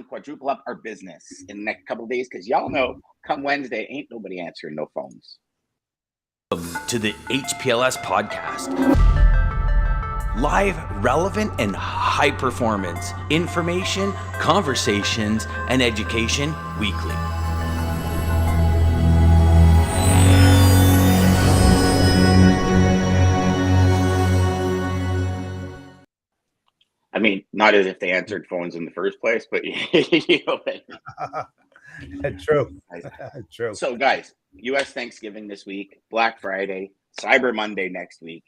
quadruple up our business in the next couple of days because y'all know come Wednesday, ain't nobody answering no phones. To the HPLS podcast. Live, relevant, and high performance information, conversations, and education weekly. I mean, not as if they answered phones in the first place, but you know. True. True. So, guys, U.S. Thanksgiving this week, Black Friday, Cyber Monday next week.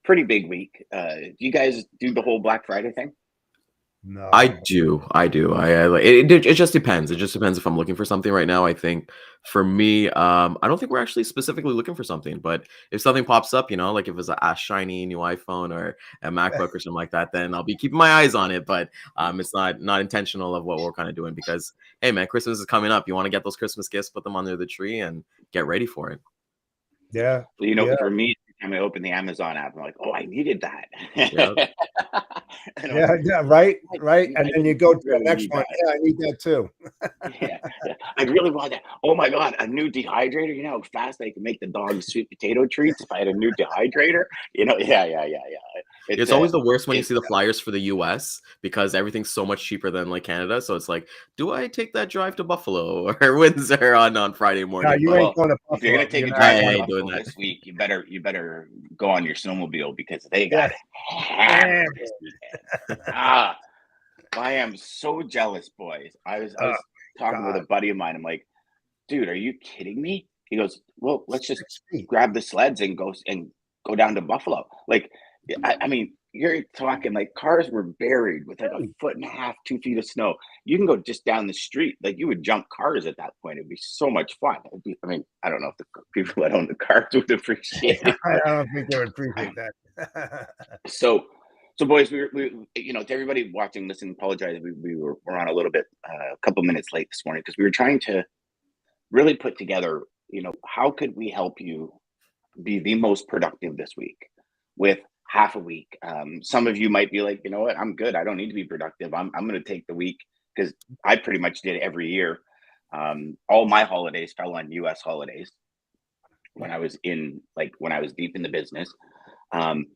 Pretty big week. Do you guys do the whole Black Friday thing? No, I do. It just depends. It just depends if I'm looking for something right now. I think for me, I don't think we're actually specifically looking for something, but if something pops up, like if it's a shiny new iPhone or a MacBook or something like that, then I'll be keeping my eyes on it. But it's not intentional of what we're kind of doing because, hey, man, Christmas is coming up. You want to get those Christmas gifts, put them under the tree, and get ready for it. Yeah. Well, for me, every time I open the Amazon app, I'm like, oh, I needed that. Yep. Right. And then you go to the next one. Yeah, I need that too. yeah. I really want that. Oh my God, a new dehydrator. You know how fast I can make the dog's sweet potato treats if I had a new dehydrator? Yeah. It's always the worst when you see the flyers for the US because everything's so much cheaper than like Canada. So it's like, do I take that drive to Buffalo or Windsor on Friday morning? No, you ain't going to Buffalo. If you're gonna take a drive to Buffalo this week, you better go on your snowmobile because they got hammered this weekend. I am so jealous, boys. I was talking with a buddy of mine. I'm like, dude, are you kidding me? He goes, well, let's just grab the sleds and go down to Buffalo. Like, I mean, you're talking like cars were buried with like 1.5 feet, 2 feet of snow. You can go just down the street. Like you would jump cars at that point. It'd be so much fun. I don't know if the people that own the cars would appreciate it. I don't think they would appreciate that. So boys, we to everybody watching, listening, apologize. We're on a little bit, a couple minutes late this morning because we were trying to really put together, how could we help you be the most productive this week with half a week. Some of you might be like, you know what, I'm good. I don't need to be productive. I'm going to take the week because I pretty much did it every year. All my holidays fell on U.S. holidays when I was deep in the business. When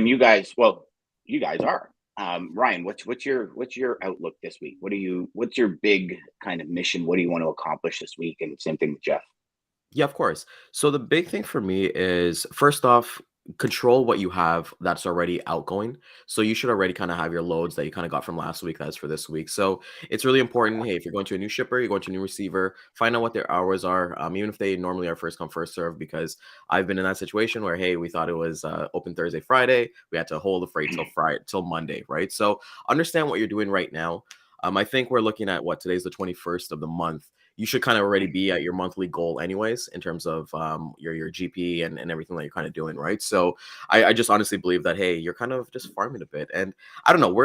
you guys are. Ryan, what's your outlook this week? What's your big kind of mission? What do you want to accomplish this week? And same thing with Jeff. Yeah, of course. So the big thing for me is first off, control what you have that's already outgoing. So you should already kind of have your loads that you kind of got from last week that's for this week. So it's really important. Hey, if you're going to a new shipper, you're going to a new receiver, find out what their hours are, even if they normally are first come, first serve, because I've been in that situation where, hey, we thought it was open Thursday, Friday. We had to hold the freight till Monday, right? So understand what you're doing right now. I think we're looking at today's the 21st of the month. You should kind of already be at your monthly goal anyways, in terms of your GP and everything that you're kind of doing, right? So I just honestly believe that, hey, you're kind of just farming a bit. And I don't know, we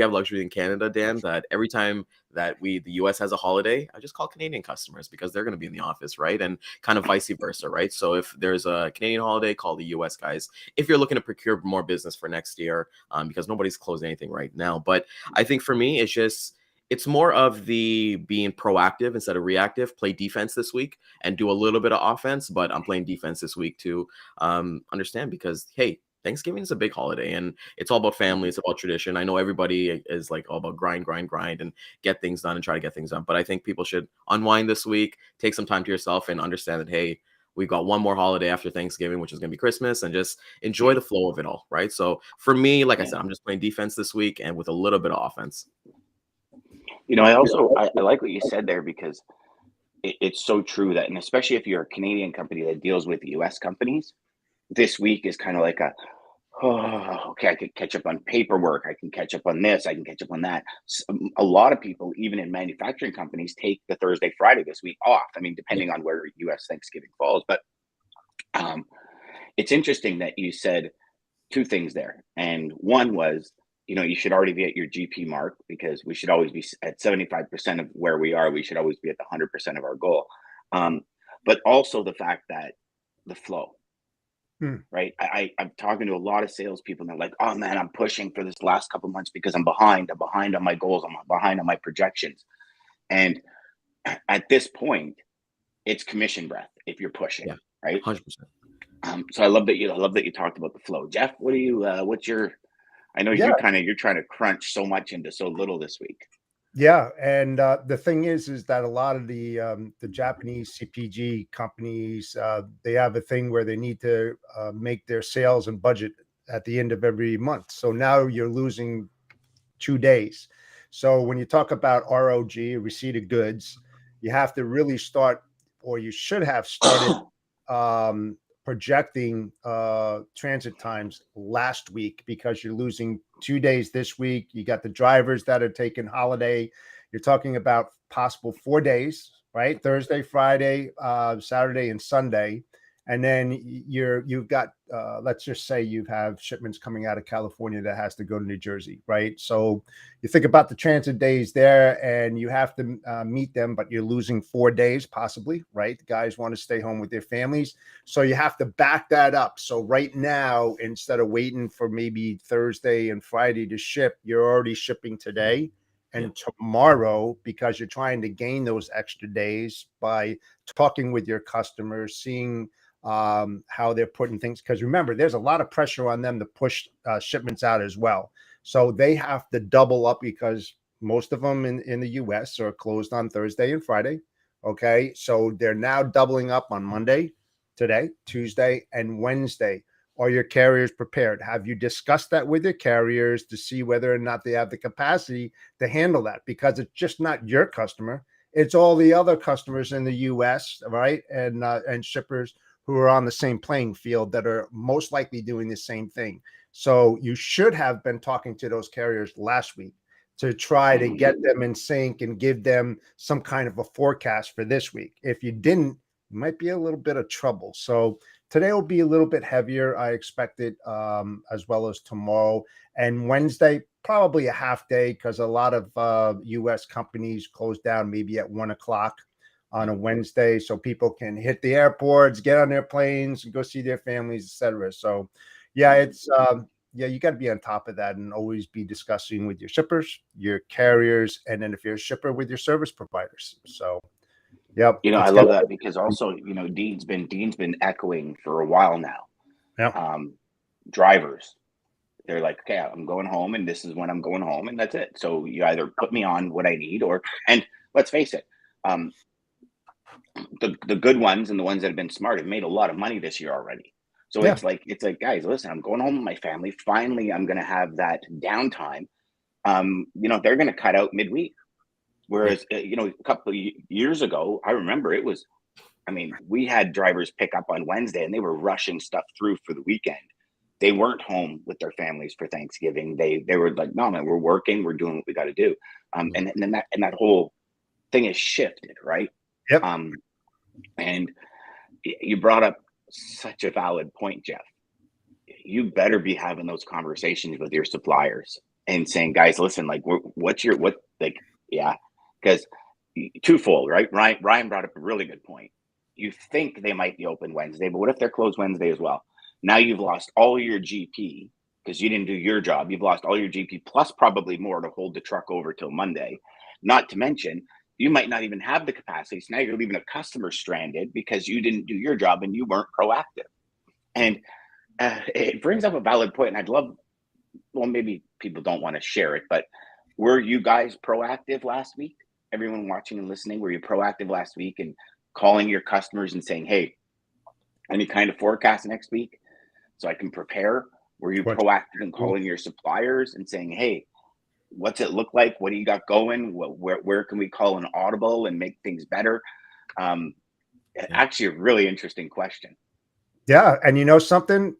have luxury in Canada, Dan, that every time that the US has a holiday, I just call Canadian customers because they're going to be in the office, right? And kind of vice versa, right? So if there's a Canadian holiday, call the US guys. If you're looking to procure more business for next year, because nobody's closing anything right now. But I think for me, it's more of the being proactive instead of reactive. Play defense this week and do a little bit of offense, but I'm playing defense this week to understand because, hey, Thanksgiving is a big holiday and it's all about family. It's about tradition. I know everybody is like all about grind and get things done and try to get things done. But I think people should unwind this week, take some time to yourself and understand that, hey, we've got one more holiday after Thanksgiving, which is going to be Christmas, and just enjoy the flow of it all, right? So for me, like I said, I'm just playing defense this week and with a little bit of offense. I like what you said there because it's so true that, and especially if you're a Canadian company that deals with US companies, this week is kind of like okay, I could catch up on paperwork. I can catch up on this. I can catch up on that. A lot of people, even in manufacturing companies, take the Thursday, Friday this week off. I mean, depending on where US Thanksgiving falls. But it's interesting that you said two things there. And one was, you should already be at your GP mark because we should always be at 75% of where we are. We should always be at the 100% of our goal. But also the fact that the flow, right? I'm talking to a lot of salespeople, and they're like, "Oh man, I'm pushing for this last couple months because I'm behind. I'm behind on my goals. I'm behind on my projections." And at this point, it's commission breath if you're pushing, Yeah, right? 100%. So I love that you talked about the flow. Jeff, what do you what's your I know Yeah. you're trying to crunch so much into so little this week. Yeah, and the thing is that a lot of the Japanese CPG companies, they have a thing where they need to make their sales and budget at the end of every month. So now you're losing 2 days. So when you talk about ROG, receipt of goods, you have to really start, or you should have started projecting transit times last week, because you're losing 2 days this week. You got the drivers that are taking holiday. You're talking about possible 4 days, right? Thursday, Friday, Saturday, and Sunday. And then you've got let's just say you have shipments coming out of California that has to go to New Jersey, right? So you think about the transit days there, and you have to meet them, but you're losing 4 days possibly, right? The guys want to stay home with their families, so you have to back that up. So right now, instead of waiting for maybe Thursday and Friday to ship, you're already shipping today and tomorrow, because you're trying to gain those extra days by talking with your customers, seeing how they're putting things. Because remember, there's a lot of pressure on them to push shipments out as well. So they have to double up, because most of them in the US are closed on Thursday and Friday. Okay. So they're now doubling up on Monday, today, Tuesday, and Wednesday. Are your carriers prepared? Have you discussed that with your carriers to see whether or not they have the capacity to handle that? Because it's just not your customer. It's all the other customers in the US, right? And shippers who are on the same playing field that are most likely doing the same thing. So you should have been talking to those carriers last week to try to get them in sync and give them some kind of a forecast for this week. If you didn't, you might be a little bit of trouble. So today will be a little bit heavier, I expect it, as well as tomorrow. And Wednesday, probably a half day, because a lot of US companies close down maybe at 1 o'clock on a Wednesday, so people can hit the airports, get on their planes, and go see their families, etc. So, yeah, it's you got to be on top of that and always be discussing with your shippers, your carriers, and then if you're a shipper, with your service providers. So, yep, I love that, because also, Dean's been echoing for a while now. Yeah. Drivers, they're like, okay, I'm going home, and this is when I'm going home, and that's it. So you either put me on what I need, and let's face it, the good ones and the ones that have been smart have made a lot of money this year already. So it's like, guys, listen, I'm going home with my family. Finally, I'm going to have that downtime. They're going to cut out midweek. Whereas, a couple of years ago, I remember we had drivers pick up on Wednesday, and they were rushing stuff through for the weekend. They weren't home with their families for Thanksgiving. They were like, no, man, we're working. We're doing what we got to do. And then that whole thing has shifted, right? Yep. And you brought up such a valid point, Jeff. You better be having those conversations with your suppliers and saying, guys, listen, like, because twofold, right? Ryan brought up a really good point. You think they might be open Wednesday, but what if they're closed Wednesday as well? Now you've lost all your GP because you didn't do your job. You've lost all your GP plus probably more to hold the truck over till Monday. Not to mention, you might not even have the capacity. So now you're leaving a customer stranded because you didn't do your job and you weren't proactive. And it brings up a valid point. And I'd love, well, maybe people don't want to share it, but were you guys proactive last week? Everyone watching and listening, were you proactive last week and calling your customers and saying, hey, any kind of forecast next week so I can prepare? Were you proactive in calling your suppliers and saying, hey, what's it look like? What do you got going? Where can we call an audible and make things better? Actually, a really interesting question. Yeah. And you know something?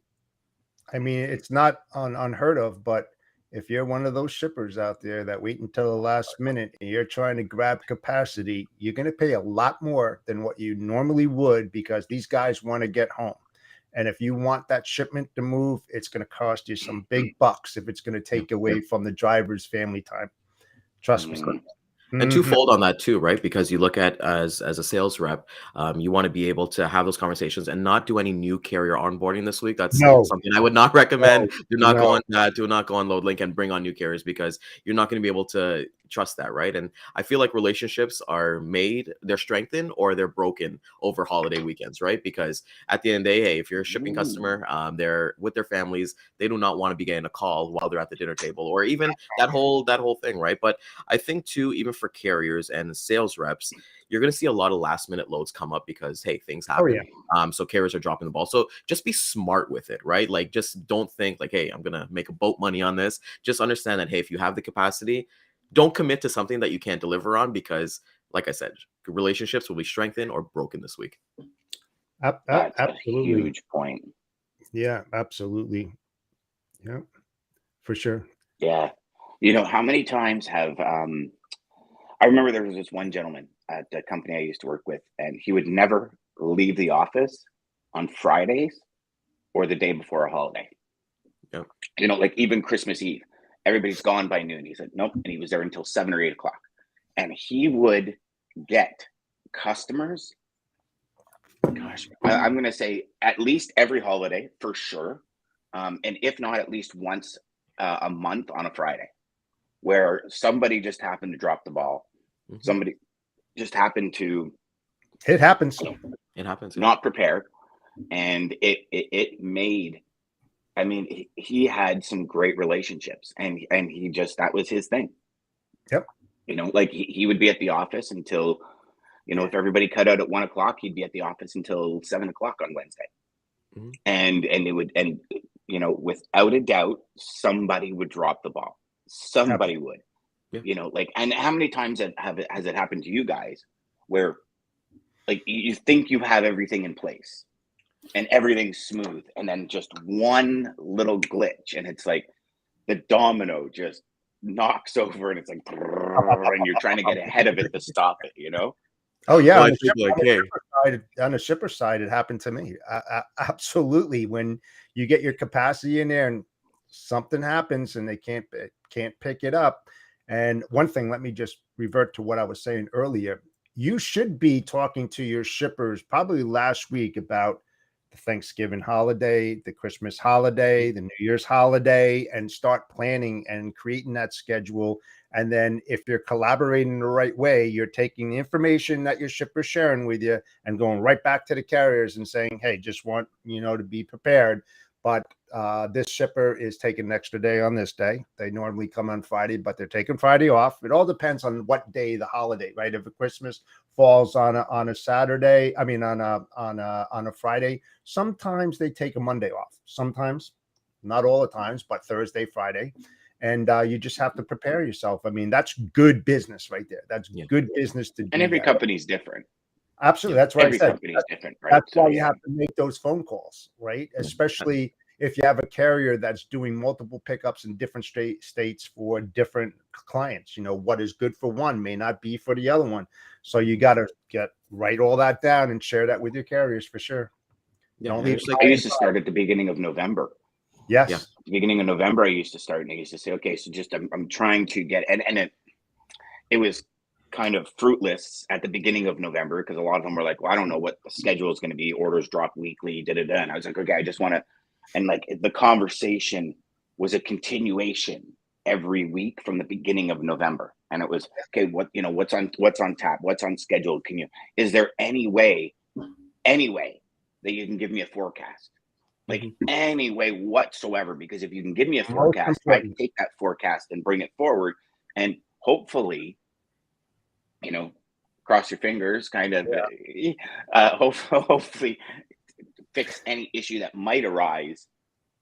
I mean, it's not unheard of, but if you're one of those shippers out there that wait until the last minute and you're trying to grab capacity, you're going to pay a lot more than what you normally would, because these guys want to get home. And if you want that shipment to move, it's going to cost you some big bucks if it's going to take away from the driver's family time. Trust me. And twofold on that too, right? Because you look at as a sales rep, you want to be able to have those conversations and not do any new carrier onboarding this week. That's No, something I would not recommend. Do not go no. on LoadLink and bring on new carriers because you're not going to be able to trust that, right? And I feel like relationships are made, they're strengthened or they're broken over holiday weekends, right? Because at the end of the day, hey, if you're a shipping customer, they're with their families, they do not want to be getting a call while they're at the dinner table or even that whole thing, right? But I think too, even for carriers and sales reps, you're going to see a lot of last minute loads come up because hey, things happen. So carriers are dropping the ball. So just be smart with it, right? Like just don't think like, hey, I'm going to make a boat money on this. Just understand that, hey, if you have the capacity, don't commit to something that you can't deliver on because like I said, relationships will be strengthened or broken this week. That's absolutely a huge point. Yeah, absolutely. Yeah, for sure. Yeah. You know, how many times have I remember there was this one gentleman at the company I used to work with, and he would never leave the office on Fridays or the day before a holiday. Yep. You know, like even Christmas Eve, everybody's gone by noon. He said, nope. And he was there until 7 or 8 o'clock. And he would get customers, gosh, I'm going to say at least every holiday for sure. And if not, at least once a month on a Friday, where somebody just happened to drop the ball. Somebody just happened to. It happens. It happens. Not prepared. And it made, I mean, he had some great relationships and he just, that was his thing. Yep. You know, like he would be at the office until, you know, if everybody cut out at 1 o'clock, he'd be at the office until 7 o'clock on Wednesday. And it would, and, you know, without a doubt, somebody would drop the ball. Somebody would, you know, like, and how many times has it happened to you guys where like you think you have everything in place and everything's smooth and then just one little glitch and it's like the domino just knocks over and it's like and you're trying to get ahead of it to stop it, you know? Oh yeah, Well, on the shipper side, it happened to me. Absolutely, when you get your capacity in there and something happens and they can't pick it up. And one thing, let me just revert to what I was saying earlier. You should be talking to your shippers probably last week about the Thanksgiving holiday, the Christmas holiday, the New Year's holiday, and start planning and creating that schedule. And then if you're collaborating the right way, you're taking the information that your shipper's sharing with you and going right back to the carriers and saying, hey, just want, you know, to be prepared. But this shipper is taking an extra day on this day. They normally come on Friday, but they're taking Friday off. It all depends on what day the holiday, right? If a Christmas falls on a Saturday, I mean on a Friday, sometimes they take a Monday off. Sometimes, not all the times, but Thursday, Friday. And you just have to prepare yourself. I mean, that's good business right there. That's good business to do. And every company's different. Absolutely. That's what every I said. Company's different, right? That's why you have to make those phone calls, right? Especially if you have a carrier that's doing multiple pickups in different states for different clients. You know, what is good for one may not be for the other one. So you got to write all that down and share that with your carriers for sure. Yeah, I used to start at the beginning of November. Yes. Yeah. Beginning of November, I used to start and I used to say, okay, so just I'm trying to get, and it was kind of fruitless at the beginning of November because a lot of them were like, well, I don't know what the schedule is going to be. Orders drop weekly, And I was like, okay, I just want to, and like the conversation was a continuation every week from the beginning of November. And it was, okay, what's on tap? What's on schedule? Is there any way that you can give me a forecast? Like any way whatsoever, because if you can give me a forecast, I can take that forecast and bring it forward and hopefully, you know, cross your fingers, kind of, hopefully fix any issue that might arise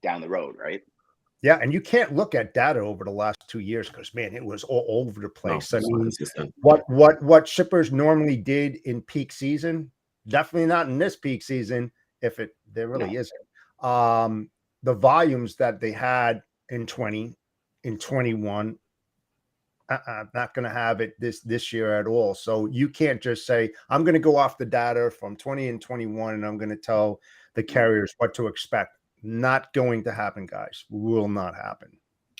down the road, right? Yeah, and you can't look at data over the last 2 years because man, it was all over the place. I mean, what shippers normally did in peak season, definitely not in this peak season, if there really isn't. The volumes that they had in 20, in 21, not going to have it this year at all. So you can't just say, I'm going to go off the data from 20 and 21 and I'm going to tell the carriers what to expect. Not going to happen, guys. Will not happen.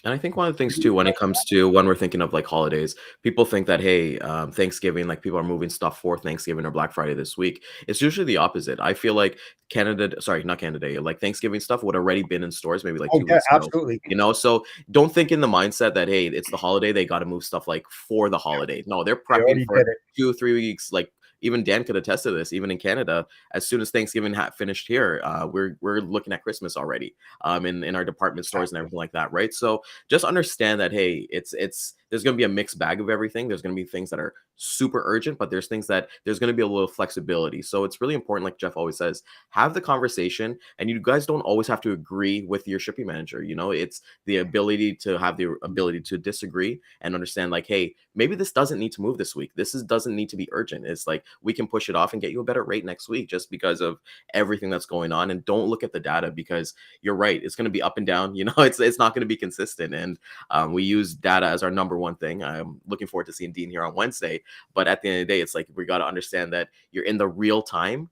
And I think one of the things too, when it comes to when we're thinking of like holidays, people think that, hey, Thanksgiving, like people are moving stuff for Thanksgiving or Black Friday this week. It's usually the opposite. I feel like not Canada, like Thanksgiving stuff would already been in stores maybe like Oh, two yeah, weeks ago. absolutely. So don't think in the mindset that, hey, it's the holiday, they got to move stuff like for the holiday. No, they're They prepping already for did it. 2 or 3 weeks. Like even Dan could attest to this. Even in Canada, as soon as Thanksgiving finished here, we're looking at Christmas already, in our department stores and everything like that, right? So just understand that, hey, it's there's going to be a mixed bag of everything. There's going to be things that are super urgent, but there's things that there's going to be a little flexibility. So it's really important, like Jeff always says, have the conversation, and you guys don't always have to agree with your shipping manager. It's the ability to have the ability to disagree and understand, like, hey, maybe this doesn't need to move this week. Doesn't need to be urgent. It's like we can push it off and get you a better rate next week just because of everything that's going on. And don't look at the data, because you're right, it's going to be up and down. It's not going to be consistent. And we use data as our number one thing. I'm looking forward to seeing Dean here on Wednesday. But at the end of the day, it's like we got to understand that you're in the real time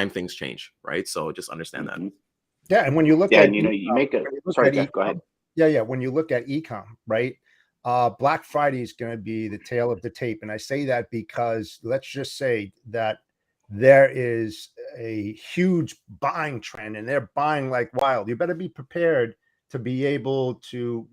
things change, right? So just understand that. Yeah, and when you look Yeah, at and you make a sorry, Jeff, go ahead. Yeah, when you look at ecom, right? Black Friday is going to be the tail of the tape, and I say that because let's just say that there is a huge buying trend, and they're buying like wild. You better be prepared to be able to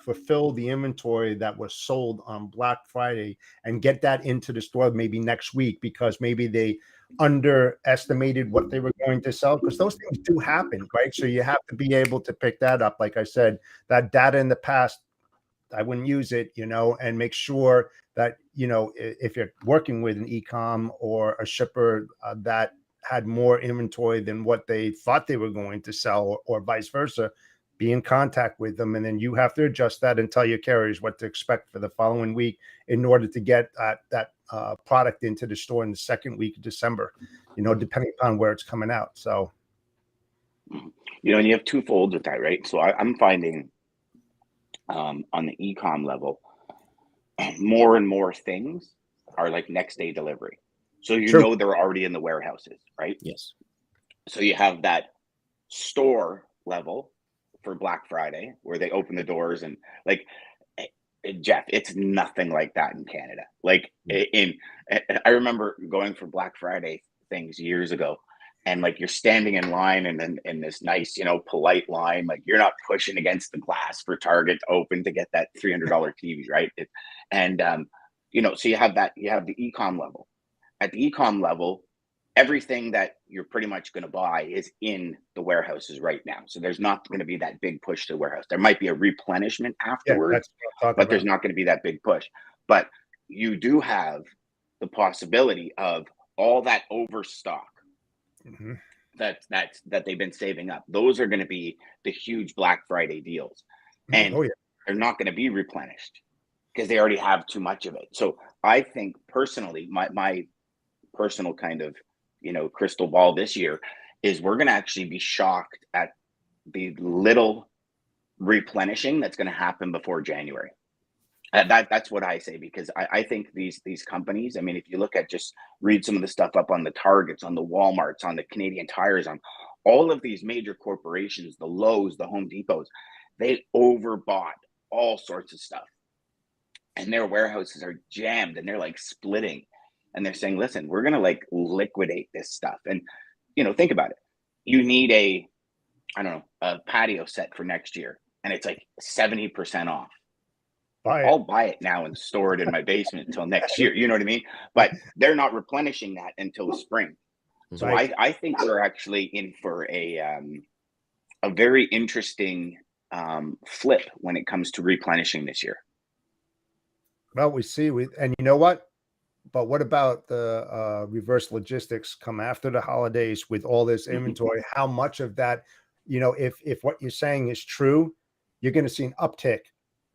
fulfill the inventory that was sold on Black Friday and get that into the store maybe next week, because maybe they underestimated what they were going to sell, because those things do happen, right? So you have to be able to pick that up. Like I said, that data in the past, I wouldn't use it, and make sure that, if you're working with an e-com or a shipper that had more inventory than what they thought they were going to sell, or vice versa, be in contact with them. And then you have to adjust that and tell your carriers what to expect for the following week in order to get that product into the store in the second week of December, depending upon where it's coming out. So, and you have twofold with that, right? So I'm finding on the e-com level, more and more things are like next day delivery. So True. they're already in the warehouses, right? Yes. So you have that store level for Black Friday where they open the doors, and like, Jeff, it's nothing like that in Canada. Like I remember going for Black Friday things years ago, and like you're standing in line, and then in this nice, polite line, like you're not pushing against the glass for Target to open to get that $300 TV, right? So you have the e-com level. At the e-com level, everything that you're pretty much going to buy is in the warehouses right now. So there's not going to be that big push to the warehouse. There might be a replenishment afterwards, that's what I'm talking but there's about. not going to be that big push. But you do have the possibility of all that overstock that they've been saving up. Those are going to be the huge Black Friday deals. And they're not going to be replenished because they already have too much of it. So I think personally, my personal kind of crystal ball this year is we're going to actually be shocked at the little replenishing that's going to happen before January. That's what I say, because I think these companies, I mean, if you look at, just read some of the stuff up on the Targets, on the Walmarts, on the Canadian Tires, on all of these major corporations, the Lowe's, the Home Depots, they overbought all sorts of stuff, and their warehouses are jammed, and they're like splitting, and they're saying, listen, we're going to like liquidate this stuff. And think about it, you need a patio set for next year, and it's like 70% off. I'll buy it now and store it in my basement until next year. You know what I mean? But they're not replenishing that until spring. So I think we're actually in for a very interesting flip when it comes to replenishing this year. Well, we see, and you know what? But what about the reverse logistics come after the holidays with all this inventory? How much of that, if what you're saying is true, you're going to see an uptick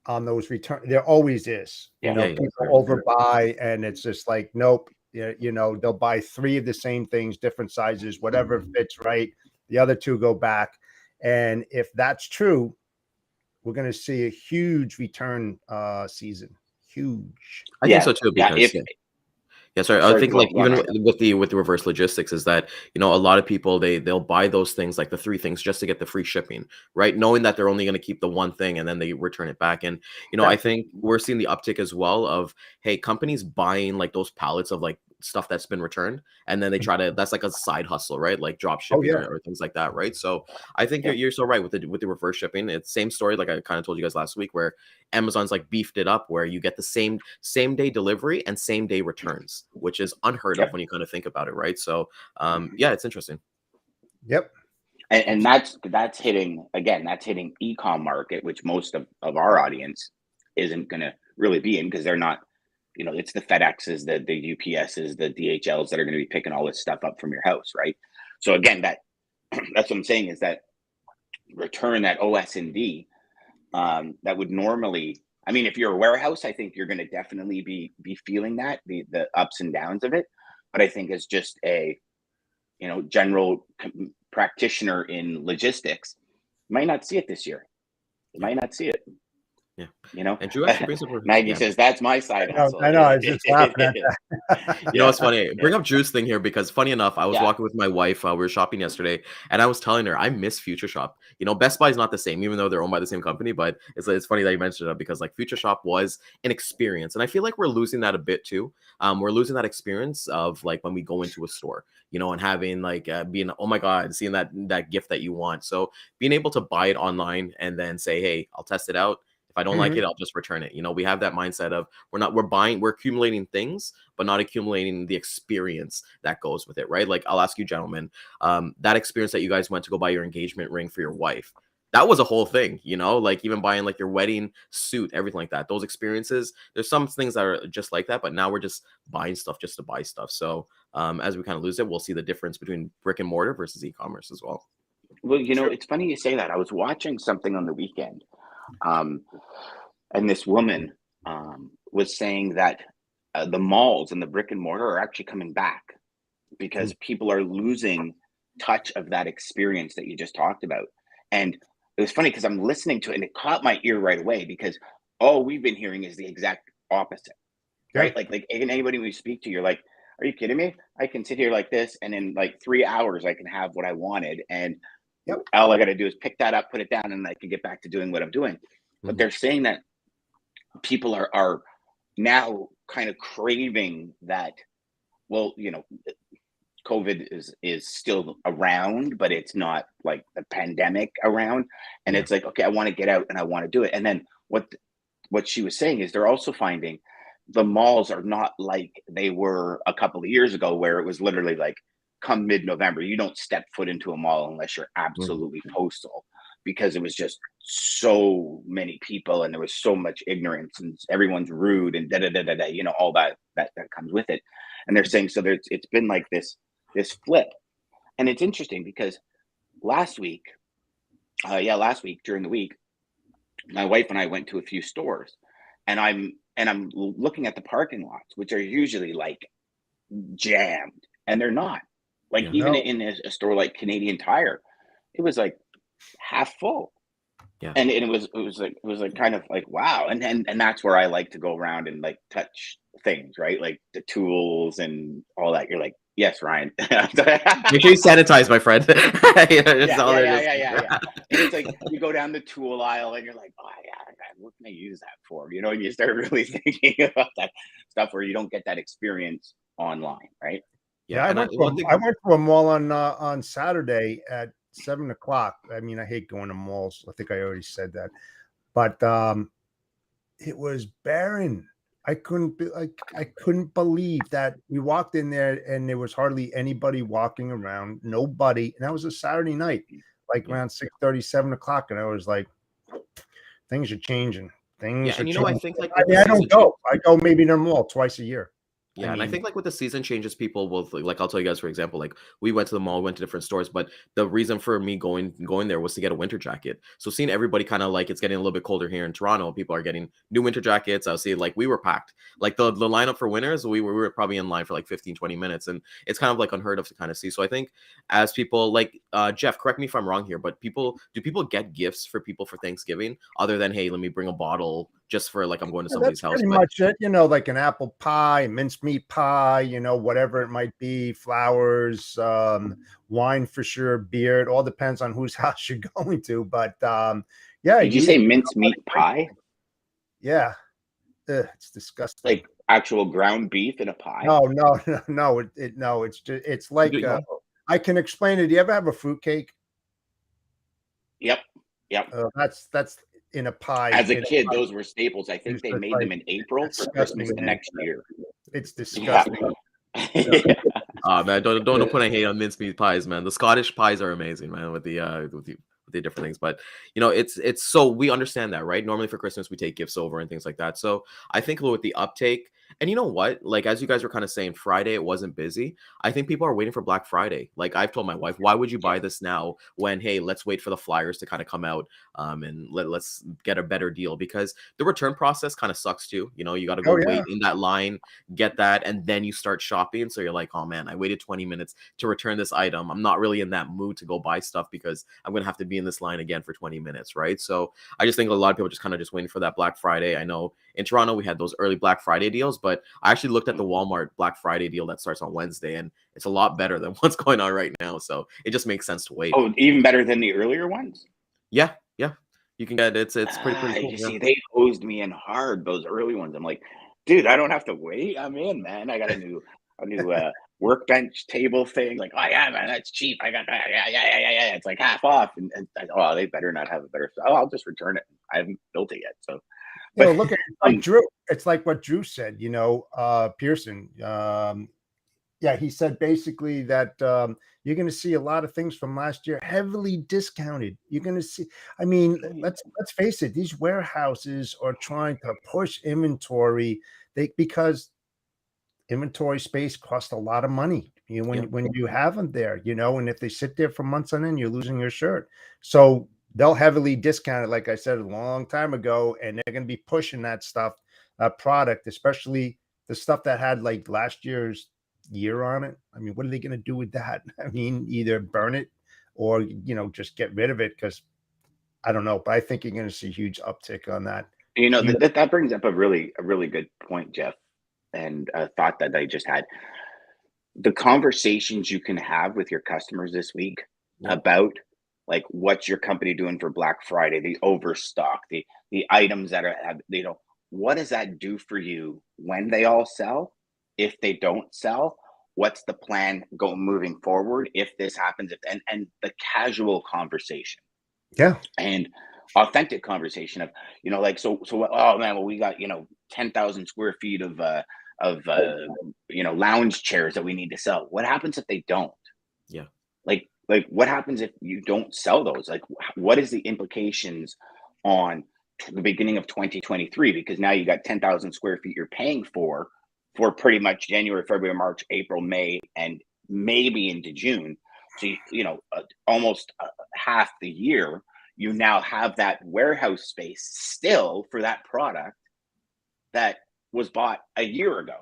on those return. There always is. People overbuy, and it's just like, nope. They'll buy 3 of the same things, different sizes, whatever fits right. The other 2 go back. And if that's true, we're going to see a huge return season. Huge. I think so too, because Yeah, sorry. I think like even with the reverse logistics is that, a lot of people they'll buy those things like the three things just to get the free shipping, right? Knowing that they're only going to keep the one thing and then they return it back. And I think we're seeing the uptick as well of, hey, companies buying like those pallets of like stuff that's been returned, and then they try to, that's like a side hustle, right? Like drop shipping or things like that, right? So I think you're so right with the reverse shipping. It's same story like I kind of told you guys last week, where Amazon's like beefed it up, where you get the same day delivery and same day returns, which is unheard of when you kind of think about it, right? So yeah, it's interesting. Yep. And that's hitting e-com market, which most of our audience isn't going to really be in, because they're not, it's the FedExes, the UPSs, the DHLs that are going to be picking all this stuff up from your house, right? So again, that's what I'm saying, is that return, that OS&D, that would normally, I mean, if you're a warehouse, I think you're going to definitely be feeling that, the ups and downs of it. But I think as just a, general practitioner in logistics, you might not see it this year. You might not see it. Yeah. And Drew actually brings up Maggie says that's my side hustle. I know. I was just laughing at that. It's funny. Bring up Drew's thing here, because funny enough, I was walking with my wife. We were shopping yesterday, and I was telling her I miss Future Shop. Best Buy is not the same, even though they're owned by the same company. But it's funny that you mentioned it, because like Future Shop was an experience, and I feel like we're losing that a bit too. We're losing that experience of like when we go into a store, and having like being, oh my God, seeing that gift that you want. So being able to buy it online and then say, hey, I'll test it out. If I don't like it, I'll just return it. We have that mindset of we're accumulating things, but not accumulating the experience that goes with it, right? Like, I'll ask you, gentlemen, that experience that you guys went to go buy your engagement ring for your wife, that was a whole thing, like even buying like your wedding suit, everything like that. Those experiences, there's some things that are just like that, but now we're just buying stuff just to buy stuff. So as we kind of lose it, we'll see the difference between brick and mortar versus e-commerce as well. Well, it's funny you say that. I was watching something on the weekend. And this woman was saying that the malls and the brick and mortar are actually coming back, because people are losing touch of that experience that you just talked about. And it was funny because I'm listening to it and it caught my ear right away, because all we've been hearing is the exact opposite, right? Like anybody we speak to, you're like, are you kidding me? I can sit here like this, and in like 3 hours I can have what I wanted, and all I got to do is pick that up, put it down, and I can get back to doing what I'm doing. But they're saying that people are now kind of craving that. Well, COVID is still around, but it's not like the pandemic around. And it's like, okay, I want to get out and I want to do it. And then what she was saying is they're also finding the malls are not like they were a couple of years ago, where it was literally like, come mid-November, you don't step foot into a mall unless you're absolutely postal, because it was just so many people and there was so much ignorance and everyone's rude and all that comes with it. And they're saying, so it's been like this flip. And it's interesting because last week during the week, my wife and I went to a few stores, and I'm looking at the parking lots, which are usually like jammed, and they're not. Like even in a store like Canadian Tire, it was like half full. Yeah. And it was like kind of like, wow. And that's where I like to go around and like touch things, right? Like the tools and all that. You're like, yes, Ryan. Make sure you sanitize, my friend. Yeah. And it's like you go down the tool aisle and you're like, oh yeah, what can I use that for? And you start really thinking about that stuff where you don't get that experience online, right? Yeah, I went to a mall on Saturday at 7:00. I mean, I hate going to malls. I think I already said that, but it was barren. I couldn't believe that we walked in there and there was hardly anybody walking around, nobody. And that was a Saturday night, like around 6:30, 7:00, and I was like, things are changing. Things are changing. I think like I don't go. I go maybe in a mall twice a year. Yeah, and I think like with the season changes, people will like, I'll tell you guys, for example, like we went to the mall, went to different stores, but the reason for me going there was to get a winter jacket. So seeing everybody kind of like, it's getting a little bit colder here in Toronto, people are getting new winter jackets. I'll see like we were packed. Like the lineup for winters, we were probably in line for like 15, 20 minutes, and it's kind of like unheard of to kind of see. So I think as people like Jeff, correct me if I'm wrong here, but do people get gifts for people for Thanksgiving other than, hey, let me bring a bottle just for like I'm going to Yeah, somebody's that's house. pretty But much it. Like an apple pie, mincemeat pie, whatever it might be, flowers, wine for sure, beer. It all depends on whose house you're going to. But yeah, Did you say mincemeat pie? Yeah. Ugh, it's disgusting. Like actual ground beef in a pie? No. No, it's just, it's like I can explain it. Do you ever have a fruitcake? Yep. That's in a pie. As a kid, those were staples. I think they made like, them in April for Christmas the next year. It's disgusting. Yeah. Oh man, don't put any hate on mincemeat pies, man. The Scottish pies are amazing, man, with the different things. But it's so we understand that, right? Normally for Christmas we take gifts over and things like that. So I think with the uptake, and you know what? Like as you guys were kind of saying, Friday it wasn't busy. I think people are waiting for Black Friday. Like I've told my wife, why would you buy this now when hey, let's wait for the flyers to kind of come out and let's get a better deal, because the return process kind of sucks too. You got to go wait in that line, get that, and then you start shopping. So you're like, oh man, I waited 20 minutes to return this item. I'm not really in that mood to go buy stuff because I'm gonna have to be in this line again for 20 minutes, right? So I just think a lot of people just kind of just waiting for that Black Friday. I know in Toronto we had those early Black Friday deals, but I actually looked at the Walmart Black Friday deal that starts on Wednesday, and it's a lot better than what's going on right now. So it just makes sense to wait. Oh, even better than the earlier ones? Yeah. You can get it's pretty cool. You see, they hosed me in hard, those early ones. I'm like, dude, I don't have to wait. I'm in, man. I got a new workbench table thing. Like, oh yeah, man, that's cheap. I got that. Yeah. It's like half off. And they better not have a better. I'll just return it. I haven't built it yet. So, look at like Drew. It's like what Drew said. Pearson. He said basically that you're going to see a lot of things from last year heavily discounted. You're going to see. I mean, let's face it. These warehouses are trying to push inventory. Because inventory space costs a lot of money. When you have them there, and if they sit there for months on end, you're losing your shirt. So they'll heavily discount it, like I said a long time ago, and they're going to be pushing that stuff, product, especially the stuff that had like last year's year on it. I mean, what are they going to do with that? I mean, either burn it or just get rid of it, because I don't know, but I think you're going to see a huge uptick on that. That brings up a really good point, Jeff, and a thought that I just had. The conversations you can have with your customers this week about like what's your company doing for Black Friday, the overstock, the items that are, what does that do for you when they all sell? If they don't sell, what's the plan moving forward if this happens? And the casual conversation, and authentic conversation of oh man, well we got 10,000 square feet of lounge chairs that we need to sell. What happens if they don't? Like what happens if you don't sell those? Like what is the implications on the beginning of 2023? Because now you got 10,000 square feet you're paying for pretty much January, February, March, April, May, and maybe into June. So almost half the year you now have that warehouse space still for that product that was bought a year ago.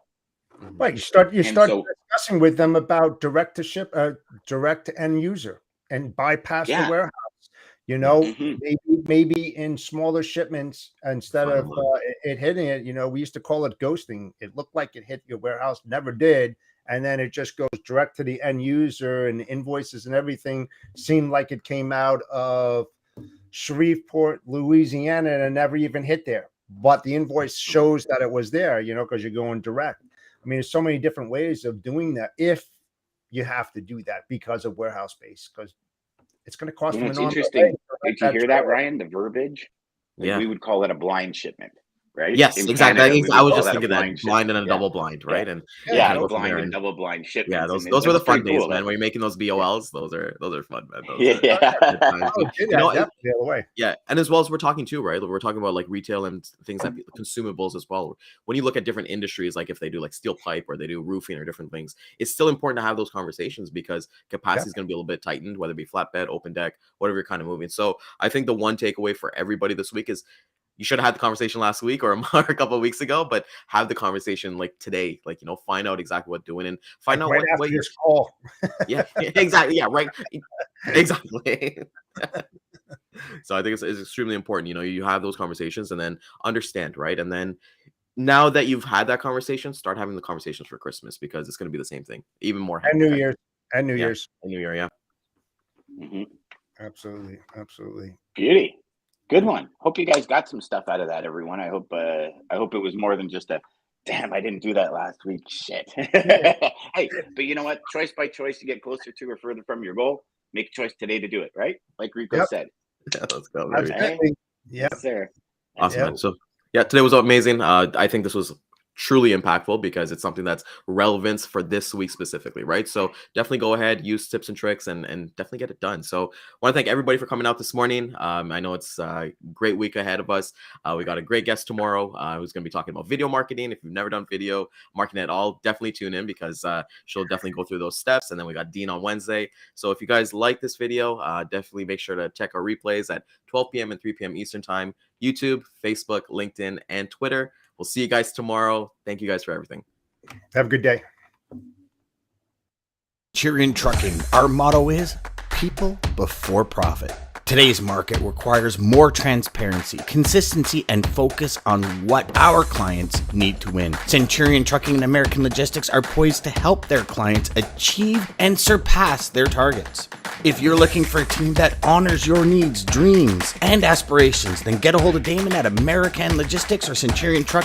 Right. You start discussing with them about direct to ship, direct to end user, and bypass the warehouse. Maybe in smaller shipments instead of it hitting it. We used to call it ghosting. It looked like it hit your warehouse, never did, and then it just goes direct to the end user, and invoices and everything seemed like it came out of Shreveport, Louisiana, and it never even hit there. But the invoice shows that it was there, because you're going direct. I mean, there's so many different ways of doing that if you have to do that because of warehouse space, because it's going to cost them. It's interesting. Did you hear that, Ryan? The verbiage? We would call it a blind shipment, right? Yes, exactly. I was just thinking that blind and a double blind, right? And a blind and double blind shipment. Yeah, those were the fun days, man. When you're making those BOLs, those are fun, man. The other way. Yeah, and as well as we're talking too, right? We're talking about like retail and things that consumables as well. When you look at different industries, like if they do like steel pipe or they do roofing or different things, it's still important to have those conversations because capacity is going to be a little bit tightened, whether it be flatbed, open deck, whatever you're kind of moving. So I think the one takeaway for everybody this week is you should have had the conversation last week or a couple of weeks ago, but have the conversation like today, like, find out exactly what doing and find out what your call. Yeah, exactly. Yeah, right. Exactly. So I think it's extremely important. You have those conversations and then understand, right? And then now that you've had that conversation, start having the conversations for Christmas, because it's going to be the same thing, even more. And New Year's. And New Year's. And New Year, yeah. Mm-hmm. Absolutely. Beauty. Good one. Hope you guys got some stuff out of that, everyone. I hope it was more than just a damn, I didn't do that last week. Shit. Hey, but you know what? Choice by choice to get closer to or further from your goal. Make a choice today to do it, right? Like Rico said. Yeah, let's go. Okay? Yes, sir. Awesome, man. So yeah, today was amazing. I think this was truly impactful because it's something that's relevant for this week specifically, right? So definitely go ahead, use tips and tricks, and definitely get it done. So I want to thank everybody for coming out this morning. I know it's a great week ahead of us. We got a great guest tomorrow who's going to be talking about video marketing. If you've never done video marketing at all, definitely tune in, because she'll definitely go through those steps. And then we got Dean on Wednesday. So if you guys like this video, definitely make sure to check our replays at 12 p.m. and 3 p.m. Eastern time, YouTube, Facebook, LinkedIn, and Twitter. We'll see you guys tomorrow. Thank you guys for everything. Have a good day. Centurion Trucking, our motto is people before profit. Today's market requires more transparency, consistency, and focus on what our clients need to win. Centurion Trucking and American Logistics are poised to help their clients achieve and surpass their targets. If you're looking for a team that honors your needs, dreams, and aspirations, then get a hold of Daman at American Logistics or Centurion Trucking.